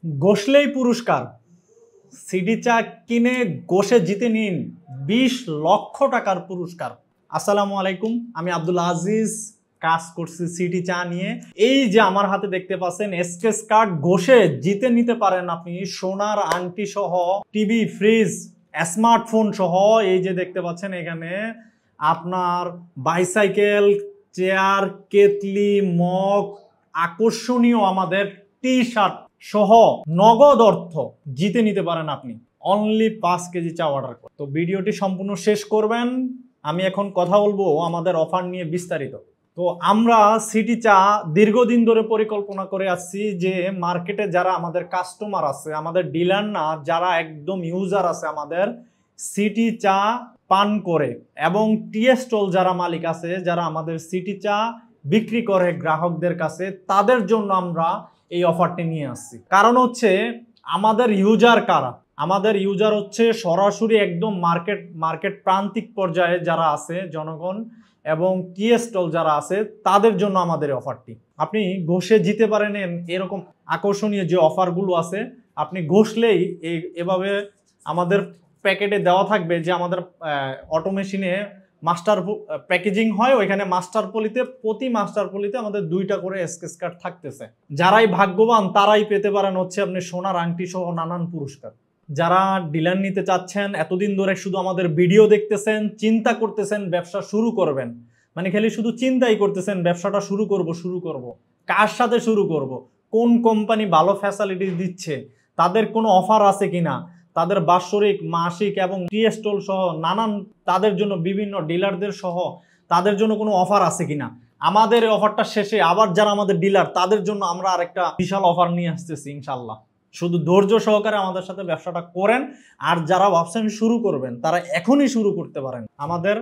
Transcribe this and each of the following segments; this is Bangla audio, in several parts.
গোসলেই পুরস্কার। সিডি চা কিনে গোসে জিতে নিন 20 লক্ষ টাকার পুরস্কার। আসসালামু আলাইকুম, আমি আব্দুল আজিজ, কাজ করছি সিডি চা নিয়ে। এই যে আমার হাতে দেখতে পাচ্ছেন স্কেচ কার্ড, গোসে জিতে নিতে পারেন আপনি সোনার আংটি সহ, টিভি, ফ্রিজ, স্মার্টফোন সহ। এই যে দেখতে পাচ্ছেন এখানে আপনার বাইসাইকেল, চেয়ার, কেতলি, মগ, আকর্ষণীয় আমাদের টি শার্ট সহ নগদ অর্থ জিতে নিতে পারেন আপনি অনলি 5 কেজি চা অর্ডার করে। তো ভিডিওটি সম্পূর্ণ শেষ করবেন। আমি এখন কথা বলবো আমাদের অফার নিয়ে বিস্তারিত। তো আমরা সিটি চা দীর্ঘদিন ধরে পরিকল্পনা করে আসছি যে মার্কেটে যারা আমাদের কাস্টমার আছে, আমাদের ডিলার না, যারা একদম ইউজার আছে আমাদের সিটি চা পান করে, এবং টি স্টল যারা মালিক আছে, যারা আমাদের সিটি চা বিক্রি করে গ্রাহকদের কাছে, তাদের জন্য আমরা এই অফারটি নিয়ে আসছি। কারণ হচ্ছে আমাদের ইউজার কারা, আমাদের ইউজার হচ্ছে সরাসরি একদম মার্কেট প্রান্তিক পর্যায়ে যারা আছে জনগণ, এবং টি স্টল যারা আছে, তাদের জন্য আমাদের অফারটি। আপনি ঘষে জিতে পারেন এরকম আকর্ষণীয় যে অফারগুলো আছে। আপনি ঘষলেই এভাবে আমাদের প্যাকেটে দেওয়া থাকবে যে আমাদের অটো মেশিনে মাস্টার প্যাকেজিং হয়, ওইখানে মাস্টার পলিতে, প্রতি মাস্টার পলিতে আমাদের 2টা করে স্কেচ কার্ড থাকতেছে। যারাই ভাগ্যবান তারাই পেতে পারেন হচ্ছে আপনি সোনার আংটি সহ নানান পুরস্কার। যারা ডিলার নিতে চাচ্ছেন, এতদিন ধরে শুধু আমাদের ভিডিও দেখতেছেন, চিন্তা করতেছেন ব্যবসা শুরু করবেন, মানে খালি শুধু চিন্তাই করতেছেন ব্যবসাটা শুরু করব, কার সাথে শুরু করব, কোন কোম্পানি ভালো ফ্যাসিলিটি দিচ্ছে, তাদের কোনো অফার আছে কিনা, তাদের বাৎসরিক, মাসিক এবং টি স্টল সহ নানান, তাদের জন্য বিভিন্ন ডিলারদের সহ তাদের জন্য কোনো অফার আছে কিনা। আমাদের এই অফারটা শেষে আবার যারা আমাদের ডিলার, তাদের জন্য আমরা আরেকটা বিশাল অফার নিয়ে আসতেছি ইনশাল্লাহ। শুধু ধৈর্য সহকারে আমাদের সাথে ব্যবসাটা করেন। আর যারা ভাবছেন শুরু করবেন, তারা এখনই শুরু করতে পারেন। আমাদের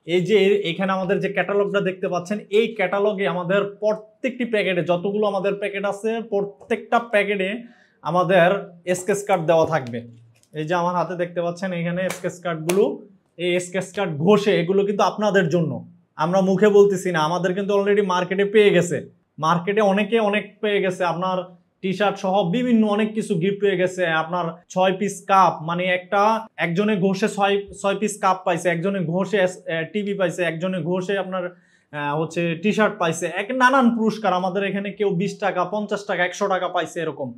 এই যে এখানে আমাদের যে ক্যাটালগটা দেখতে পাচ্ছেন, এই ক্যাটালগে আমাদের প্রত্যেকটি প্যাকেটে, যতগুলো আমাদের প্যাকেট আছে, প্রত্যেকটা প্যাকেটে আমাদের স্কেচ কার্ড দেওয়া থাকবে। এই যে আমার হাতে দেখতে পাচ্ছেন এখানে স্কেচ কার্ডগুলো, এই স্কেচ কার্ড ঘষে, এগুলো কিন্তু আপনাদের জন্য, আমরা মুখে বলতেছি না, আমাদের কিন্তু অলরেডি মার্কেটে পেয়ে গেছে, মার্কেটে অনেকে অনেক পেয়ে গেছে, আপনার টি শার্ট সহ বিভিন্ন অনেক কিছু গিফট পেয়ে গেছে। আপনার 6 পিস কাপ, মানে একজনে ঘষে 6 পিস কাপ পাইছে, একজনে ঘষে টিভি পাইছে, একজনে ঘষে আপনার হচ্ছে টি শার্ট পাইছে, নানান পুরস্কার আমাদের এখানে। কেউ 20 টাকা, 50 টাকা, 100 টাকা পাইছে এরকম।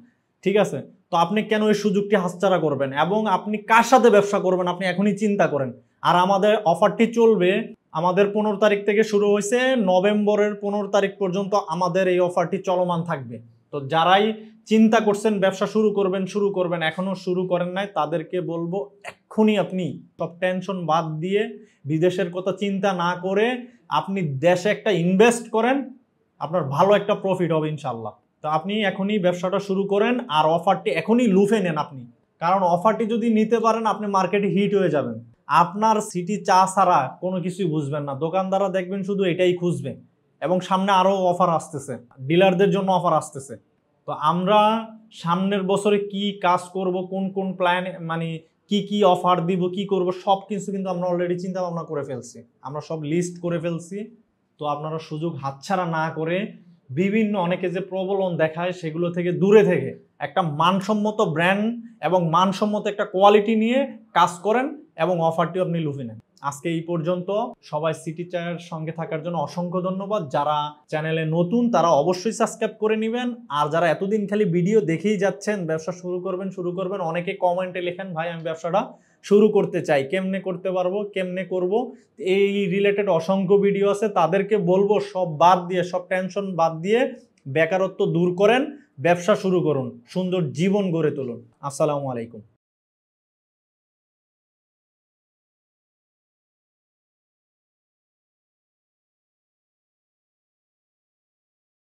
ঠিক আছে, তো আপনি কেন এই সুযোগটি হাতছাড়া করবেন, এবং আপনি কার সাথে ব্যবসা করবেন আপনি এখনই চিন্তা করেন। আর আমাদের অফারটি চলবে, আমাদের 15 তারিখ থেকে শুরু হয়েছে, নভেম্বরের 15 তারিখ পর্যন্ত আমাদের এই অফারটি চলমান থাকবে। তো যারাই চিন্তা করছেন ব্যবসা শুরু করবেন, এখনো শুরু করেন নাই, তাদেরকে বলবো এক্ষুনি আপনি সব টেনশন বাদ দিয়ে, বিদেশের কথা চিন্তা না করে আপনি দেশে একটা ইনভেস্ট করেন, আপনার ভালো একটা প্রফিট হবে ইনশাল্লাহ। তো আপনি এখনই ব্যবসাটা শুরু করেন, আর অফারটি এখনই লুফে নেন আপনি। কারণ অফারটি যদি নিতে পারেন, আপনি মার্কেটে হিট হয়ে যাবেন। আপনার সিটি চা ছাড়া কোনো কিছুই বুঝবেন না, দোকানদাররা দেখবেন শুধু এটাই খুঁজবে, এবং সামনে আরো অফার আসতেছে, ডিলারদের জন্য অফার আসতেছে। তো আমরা সামনের বছরে কি কাজ করব, কোন কোন প্ল্যান, মানে কি অফার দিব, কি করব, সব কিছু কিন্তু আমরা অলরেডি চিন্তা ভাবনা করে ফেলছি, আমরা সব লিস্ট করে ফেলছি। তো আপনারা সুযোগ হাতছাড়া না করে, বিভিন্ন অনেকে যে প্রবলন দেখায় সেগুলো থেকে দূরে থেকে একটা মানসম্মত ব্র্যান্ড এবং মানসম্মত একটা কোয়ালিটি নিয়ে কাজ করেন, এবং অফারটি আপনি লুফে নেন। আজকে এই পর্যন্ত। সবাই সিটি চায়ের সঙ্গে থাকার জন্য অসংখ্য ধন্যবাদ। যারা চ্যানেলে নতুন তারা অবশ্যই সাবস্ক্রাইব করে নেবেন। আর যারা এতদিন খালি ভিডিও দেখেই যাচ্ছেন, ব্যবসা শুরু করবেন, অনেকে কমেন্টে লেখেন ভাই আমি ব্যবসাটা শুরু করতে চাই, কেমনে করতে পারবো, কেমনে করব, এই রিলেটেড অসংখ্য ভিডিও আছে। তাদেরকে বলবো সব বাদ দিয়ে, সব টেনশন বাদ দিয়ে বেকারত্ব দূর করেন, ব্যবসা শুরু করুন, সুন্দর জীবন গড়ে তুলুন। আসসালামু আলাইকুম।